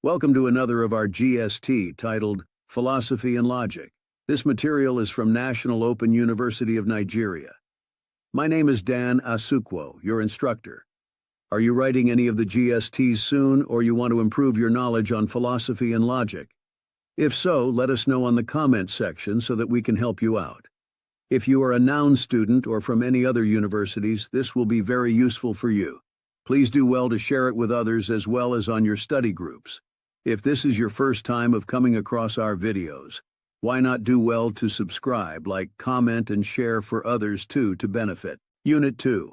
Welcome to another of our GST titled Philosophy and Logic. This material is from National Open University of Nigeria. My name is Dan Asukwo, your instructor. Are you writing any of the GSTs soon, or you want to improve your knowledge on philosophy and logic? If so, let us know on the comment section so that we can help you out. If you are a noun student or from any other universities, this will be very useful for you. Please do well to share it with others as well as on your study groups. If this is your first time of coming across our videos, why not do well to subscribe, like, comment, and share for others too to benefit. Unit 2,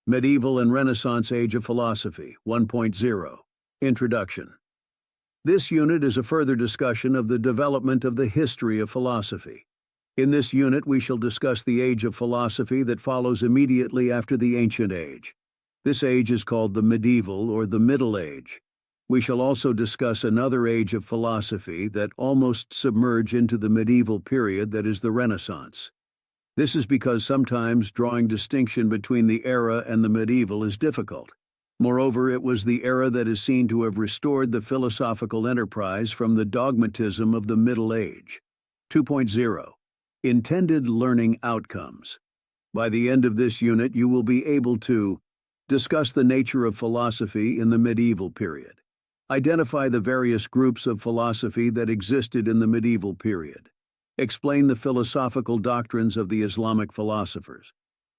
Medieval and Renaissance Age of Philosophy, 1.0, Introduction. This unit is a further discussion of the development of the history of philosophy. In this unit, we shall discuss the age of philosophy that follows immediately after the Ancient Age. This age is called the Medieval or the Middle Age. We shall also discuss another age of philosophy that almost submerge into the medieval period, that is the Renaissance. This is because sometimes drawing distinction between the era and the medieval is difficult. Moreover, it was the era that is seen to have restored the philosophical enterprise from the dogmatism of the Middle Age. 2.0. Intended learning outcomes. By the end of this unit, you will be able to discuss the nature of philosophy in the medieval period. Identify the various groups of philosophy that existed in the medieval period. Explain the philosophical doctrines of the Islamic philosophers.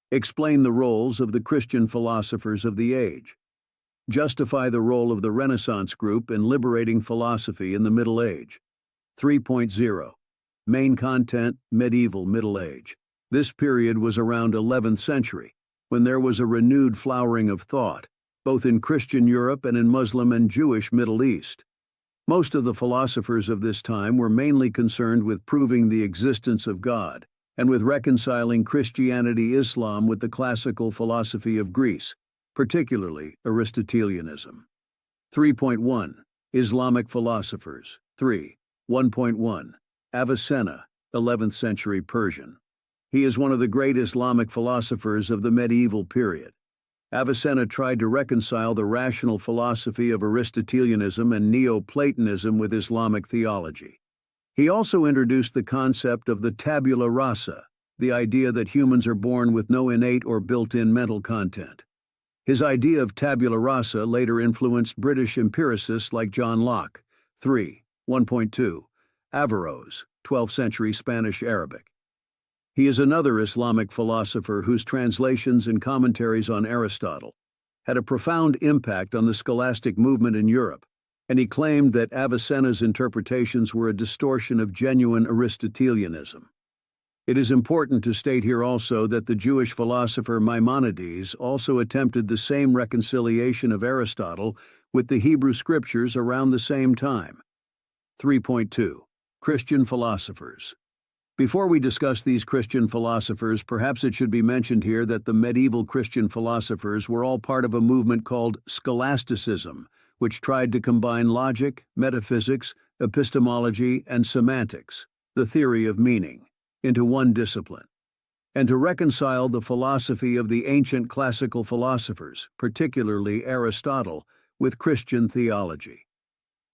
Explain the roles of the Christian philosophers of the age. Justify the role of the Renaissance group in liberating philosophy in the Middle Age. 3.0. Main content: Medieval Middle Age. This period was around 11th century, when there was a renewed flowering of thought, both in Christian Europe and in Muslim and Jewish Middle East. Most of the philosophers of this time were mainly concerned with proving the existence of God and with reconciling Christianity-Islam with the classical philosophy of Greece, particularly Aristotelianism. 3.1. Islamic philosophers. 1.1. Avicenna, 11th century Persian. He is one of the great Islamic philosophers of the medieval period. Avicenna tried to reconcile the rational philosophy of Aristotelianism and Neoplatonism with Islamic theology. He also introduced the concept of the tabula rasa, the idea that humans are born with no innate or built-in mental content. His idea of tabula rasa later influenced British empiricists like John Locke. 1.2. Averroes, 12th century Spanish Arabic. He is another Islamic philosopher whose translations and commentaries on Aristotle had a profound impact on the scholastic movement in Europe, and he claimed that Avicenna's interpretations were a distortion of genuine Aristotelianism. It is important to state here also that the Jewish philosopher Maimonides also attempted the same reconciliation of Aristotle with the Hebrew Scriptures around the same time. 3.2. Christian philosophers. Before we discuss these Christian philosophers, perhaps it should be mentioned here that the medieval Christian philosophers were all part of a movement called scholasticism, which tried to combine logic, metaphysics, epistemology, and semantics, the theory of meaning, into one discipline, and to reconcile the philosophy of the ancient classical philosophers, particularly Aristotle, with Christian theology.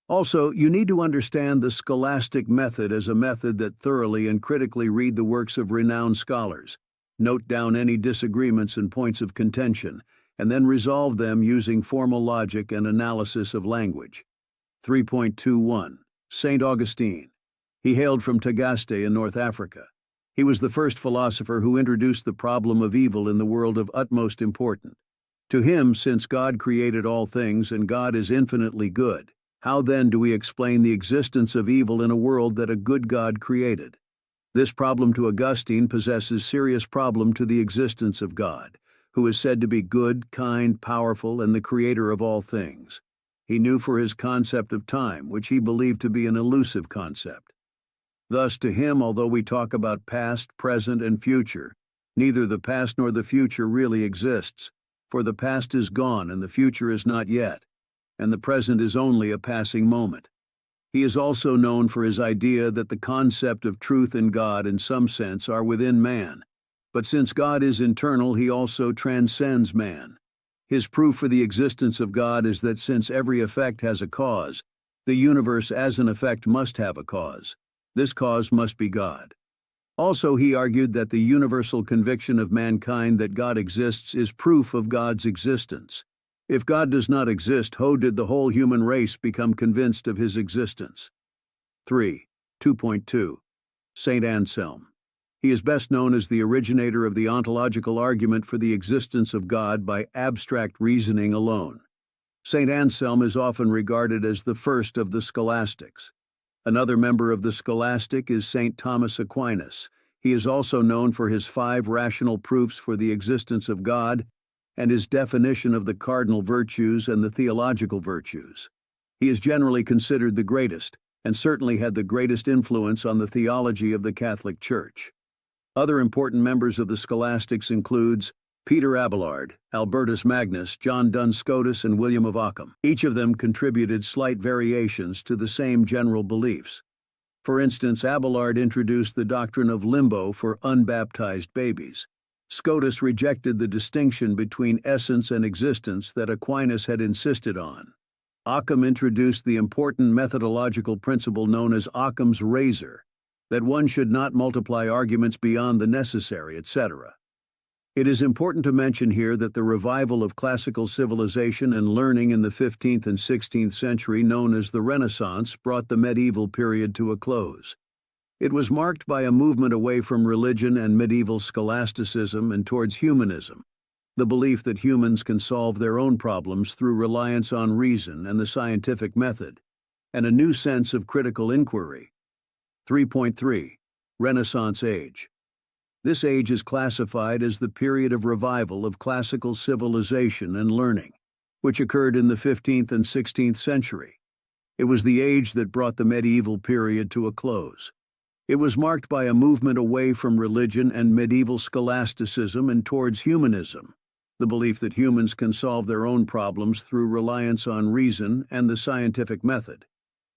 Also, you need to understand the scholastic method as a method that thoroughly and critically read the works of renowned scholars, note down any disagreements and points of contention, and then resolve them using formal logic and analysis of language. 3.21. St. Augustine. He hailed from Tagaste in North Africa. He was the first philosopher who introduced the problem of evil in the world of utmost importance. To him, since God created all things and God is infinitely good, how then do we explain the existence of evil in a world that a good God created? This problem to Augustine possesses serious problem to the existence of God, who is said to be good, kind, powerful, and the creator of all things. He knew for his concept of time, which he believed to be an elusive concept. Thus, to him, although we talk about past, present, and future, neither the past nor the future really exists, for the past is gone and the future is not yet, and the present is only a passing moment. He is also known for his idea that the concept of truth and God in some sense are within man, but since God is internal, he also transcends man. His proof for the existence of God is that since every effect has a cause, The universe as an effect must have a cause. This cause must be God. Also, he argued that the universal conviction of mankind that God exists is proof of God's existence. If God does not exist, how did the whole human race become convinced of his existence? 2.2. Saint Anselm. He is best known as the originator of the ontological argument for the existence of God by abstract reasoning alone. Saint Anselm is often regarded as the first of the scholastics. Another member of the scholastic is Saint Thomas Aquinas. He is also known for his 5 rational proofs for the existence of God and his definition of the cardinal virtues and the theological virtues. He is generally considered the greatest, and certainly had the greatest influence on the theology of the Catholic Church. Other important members of the scholastics includes Peter Abelard, Albertus Magnus, John Duns Scotus, and William of Ockham. Each of them contributed slight variations to the same general beliefs. For instance, Abelard introduced the doctrine of limbo for unbaptized babies. Scotus rejected the distinction between essence and existence that Aquinas had insisted on. Occam introduced the important methodological principle known as Occam's razor, that one should not multiply arguments beyond the necessary, etc. It is important to mention here that the revival of classical civilization and learning in the 15th and 16th century, known as the Renaissance, brought the medieval period to a close. It was marked by a movement away from religion and medieval scholasticism and towards humanism, the belief that humans can solve their own problems through reliance on reason and the scientific method, and a new sense of critical inquiry. 3.3. Renaissance Age. This age is classified as the period of revival of classical civilization and learning, which occurred in the 15th and 16th century. It was the age that brought the medieval period to a close. It was marked by a movement away from religion and medieval scholasticism and towards humanism, the belief that humans can solve their own problems through reliance on reason and the scientific method,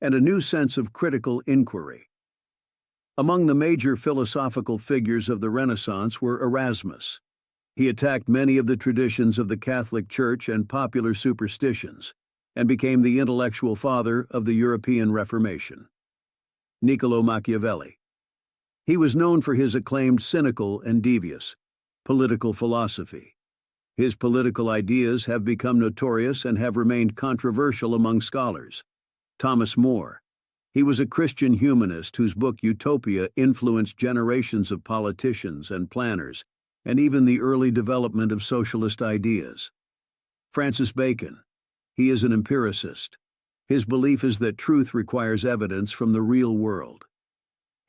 and a new sense of critical inquiry. Among the major philosophical figures of the Renaissance were Erasmus. He attacked many of the traditions of the Catholic Church and popular superstitions, and became the intellectual father of the European Reformation. Niccolò Machiavelli. He was known for his acclaimed cynical and devious political philosophy. His political ideas have become notorious and have remained controversial among scholars. Thomas More. He was a Christian humanist whose book Utopia influenced generations of politicians and planners, and even the early development of socialist ideas. Francis Bacon. He is an empiricist. His belief is that truth requires evidence from the real world.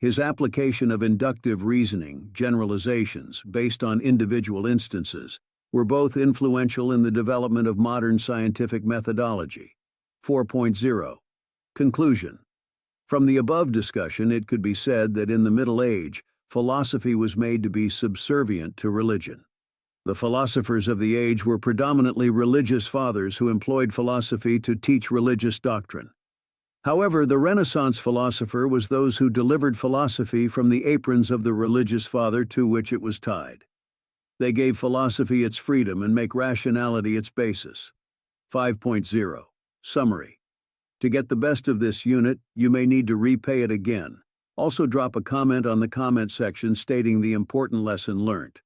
His application of inductive reasoning, generalizations based on individual instances, were both influential in the development of modern scientific methodology. 4.0. Conclusion. From the above discussion, it could be said that in the Middle Age, philosophy was made to be subservient to religion. The philosophers of the age were predominantly religious fathers who employed philosophy to teach religious doctrine. However, the Renaissance philosopher was those who delivered philosophy from the aprons of the religious father to which it was tied. They gave philosophy its freedom and make rationality its basis. 5.0. Summary. To get the best of this unit, you may need to repay it again. Also drop a comment on the comment section stating the important lesson learnt.